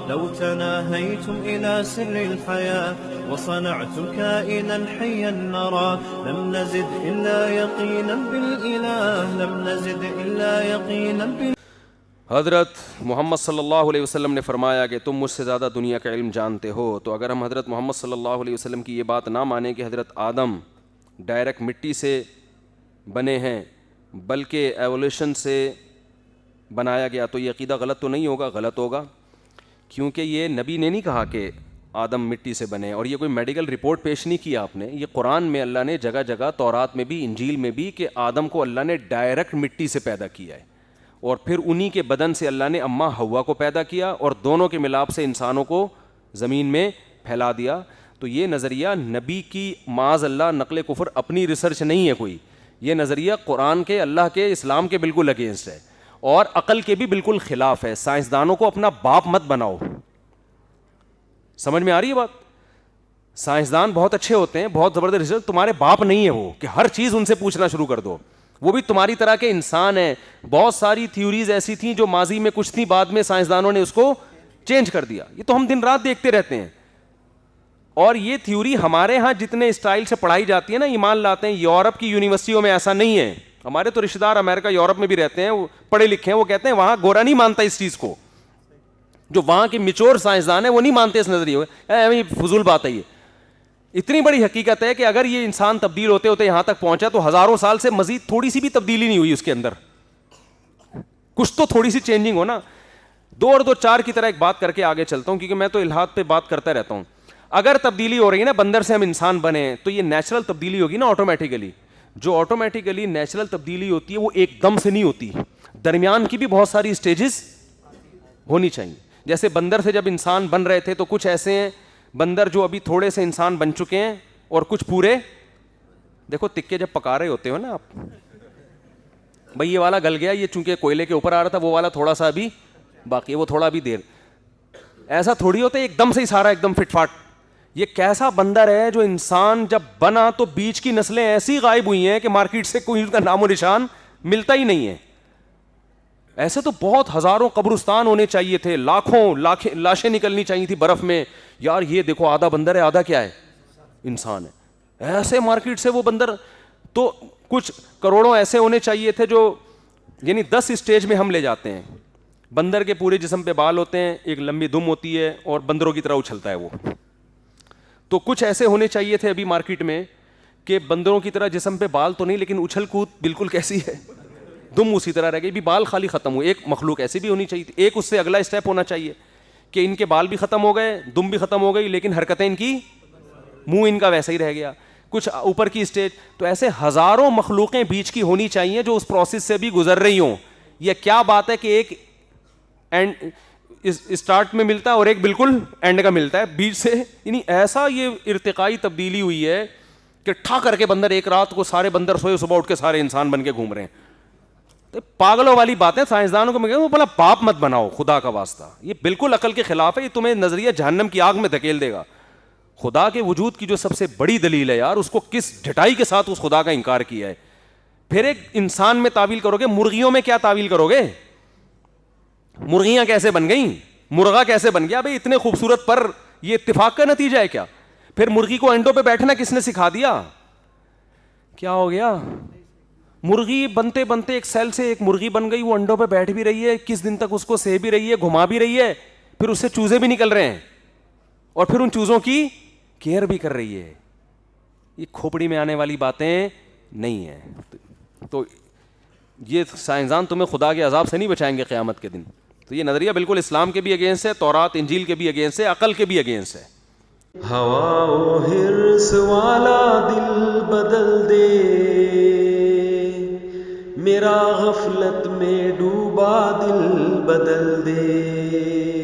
لو تناهيتم إلى سر الحياة وصنعتم كائنا حيا نرى لم نزد إلا يقينا بالإله لم نزد إلا يقينا حضرت محمد صلی اللہ علیہ وسلم نے فرمایا کہ تم مجھ سے زیادہ دنیا کا علم جانتے ہو. تو اگر ہم حضرت محمد صلی اللہ علیہ وسلم کی یہ بات نہ مانیں کہ حضرت آدم ڈائریکٹ مٹی سے بنے ہیں بلکہ ایولیوشن سے بنایا گیا, تو یہ عقیدہ غلط تو نہیں ہوگا؟ غلط ہوگا, کیونکہ یہ نبی نے نہیں کہا کہ آدم مٹی سے بنے, اور یہ کوئی میڈیکل رپورٹ پیش نہیں کیا آپ نے. یہ قرآن میں اللہ نے جگہ جگہ, تورات میں بھی, انجیل میں بھی, کہ آدم کو اللہ نے ڈائریکٹ مٹی سے پیدا کیا ہے, اور پھر انہی کے بدن سے اللہ نے اماں حوا کو پیدا کیا, اور دونوں کے ملاپ سے انسانوں کو زمین میں پھیلا دیا. تو یہ نظریہ نبی کی معاذ اللہ نقل کفر اپنی ریسرچ نہیں ہے کوئی, یہ نظریہ قرآن کے, اللہ کے, اسلام کے بالکل اگینسٹ ہے, اور عقل کے بھی بالکل خلاف ہے. سائنسدانوں کو اپنا باپ مت بناؤ. سمجھ میں آ رہی ہے بات؟ سائنسدان بہت اچھے ہوتے ہیں, بہت زبردست ریسرچ, تمہارے باپ نہیں ہے وہ کہ ہر چیز ان سے پوچھنا شروع کر دو. وہ بھی تمہاری طرح کے انسان ہیں. بہت ساری تھیوریز ایسی تھیں جو ماضی میں کچھ تھیں, بعد میں سائنسدانوں نے اس کو چینج کر دیا. یہ تو ہم دن رات دیکھتے رہتے ہیں. اور یہ تھیوری ہمارے ہاں جتنے اسٹائل سے پڑھائی جاتی ہے نا, ایمان لاتے ہیں یورپ کی یونیورسٹیوں میں ایسا نہیں ہے. ہمارے تو رشتہ دار امریکہ یورپ میں بھی رہتے ہیں, وہ پڑھے لکھے ہیں, وہ کہتے ہیں وہاں گورا نہیں مانتا اس چیز کو. جو وہاں کے میچور سائنسدان ہیں وہ نہیں مانتے اس نظریے کو. فضول بات ہے یہ. اتنی بڑی حقیقت ہے کہ اگر یہ انسان تبدیل ہوتے ہوتے یہاں تک پہنچا تو ہزاروں سال سے مزید تھوڑی سی بھی تبدیلی نہیں ہوئی اس کے اندر. کچھ تو تھوڑی سی چینجنگ ہو نا. 2 اور 2 4 کی طرح ایک بات کر کے آگے چلتا ہوں, کیونکہ میں تو الہاد پہ بات کرتا رہتا ہوں. اگر تبدیلی ہو رہی ہے نا, بندر سے ہم انسان بنے, تو یہ نیچرل تبدیلی ہوگی نا آٹومیٹیکلی. جو آٹومیٹیکلی نیچرل تبدیلی ہوتی ہے وہ ایک دم سے نہیں ہوتی, درمیان کی بھی بہت ساری اسٹیجز ہونی چاہیے. جیسے بندر سے جب انسان بن رہے تھے تو کچھ ایسے ہیں بندر جو ابھی تھوڑے سے انسان بن چکے ہیں, اور کچھ پورے. دیکھو تکے جب پکا رہے ہوتے ہو نا آپ, بھائی یہ والا گل گیا, یہ چونکہ کوئلے کے اوپر آ رہا تھا, وہ والا تھوڑا سا ابھی باقی ہے, وہ تھوڑا ابھی دیر. ایسا تھوڑی ہوتا ہے ایک دم سے ہی سارا ایک دم فٹ فاٹ. یہ کیسا بندر ہے جو انسان جب بنا تو بیچ کی نسلیں ایسی غائب ہوئی ہیں کہ مارکیٹ سے کوئی اس کا نام و نشان ملتا ہی نہیں ہے. ایسے تو بہت ہزاروں قبرستان ہونے چاہیے تھے, لاکھوں لاشیں نکلنی چاہیے تھی برف میں. یار یہ دیکھو آدھا بندر ہے, آدھا کیا ہے, انسان ہے. ایسے مارکیٹ سے وہ بندر, تو کچھ کروڑوں ایسے ہونے چاہیے تھے جو, یعنی 10 اسٹیج میں ہم لے جاتے ہیں. بندر کے پورے جسم پہ بال ہوتے ہیں, ایک لمبی دم ہوتی ہے, اور بندروں کی طرح اچھلتا ہے وہ. تو کچھ ایسے ہونے چاہیے تھے ابھی مارکیٹ میں کہ بندروں کی طرح جسم پہ بال تو نہیں, لیکن اچھل کود بالکل کیسی ہے, دم اسی طرح رہ گئی. بھی بال خالی ختم ہوئے. ایک مخلوق ایسی بھی ہونی چاہیے تھی. ایک اس سے اگلا اسٹیپ ہونا چاہیے کہ ان کے بال بھی ختم ہو گئے, دم بھی ختم ہو گئی, لیکن حرکتیں ان کی, منہ ان کا ویسا ہی رہ گیا. کچھ اوپر کی اسٹیج. تو ایسے ہزاروں مخلوقیں بیچ کی ہونی چاہیے جو اس پروسیس سے بھی گزر رہی ہوں. یہ کیا بات ہے کہ ایک اینڈ اسٹارٹ میں ملتا ہے اور ایک بالکل اینڈ کا ملتا ہے بیچ سے. یعنی ایسا یہ ارتقائی تبدیلی ہوئی ہے کہ ٹھا کر کے بندر, ایک رات کو سارے بندر سوئے, صبح اٹھ کے سارے انسان بن کے گھوم رہے ہیں. پاگلوں والی باتیں سائنسدانوں کو میں کہوں بھلا باپ مت بناؤ خدا کا واسطہ. یہ بالکل عقل کے خلاف ہے. یہ تمہیں نظریہ جہنم کی آگ میں دھکیل دے گا. خدا کے وجود کی جو سب سے بڑی دلیل ہے یار, اس کو کس ڈھٹائی کے ساتھ اس خدا کا انکار کیا ہے. پھر ایک انسان میں تعویل کرو گے, مرغیوں میں کیا تعویل کرو گے؟ مرغیاں کیسے بن گئیں, مرغا کیسے بن گیا؟ بھائی اتنے خوبصورت پر, یہ اتفاق کا نتیجہ ہے کیا؟ پھر مرغی کو انڈوں پہ بیٹھنا کس نے سکھا دیا؟ کیا ہو گیا؟ مرغی بنتے بنتے ایک سیل سے ایک مرغی بن گئی, وہ انڈوں پہ بیٹھ بھی رہی ہے, 21 دن تک اس کو سہ بھی رہی ہے, گھما بھی رہی ہے, پھر اس سے چوزے بھی نکل رہے ہیں, اور پھر ان چوزوں کی کیئر بھی کر رہی ہے. یہ کھوپڑی میں آنے والی باتیں نہیں ہیں. تو یہ سائنسدان تمہیں خدا کے عذاب سے نہیں بچائیں گے قیامت کے دن. تو یہ نظریہ بالکل اسلام کے بھی اگینسٹ ہے, تورات انجیل کے بھی اگینسٹ ہے, عقل کے بھی اگینسٹ ہے. ہوا و حرص والا دل بدل دے, میرا غفلت میں ڈوبا دل بدل دے.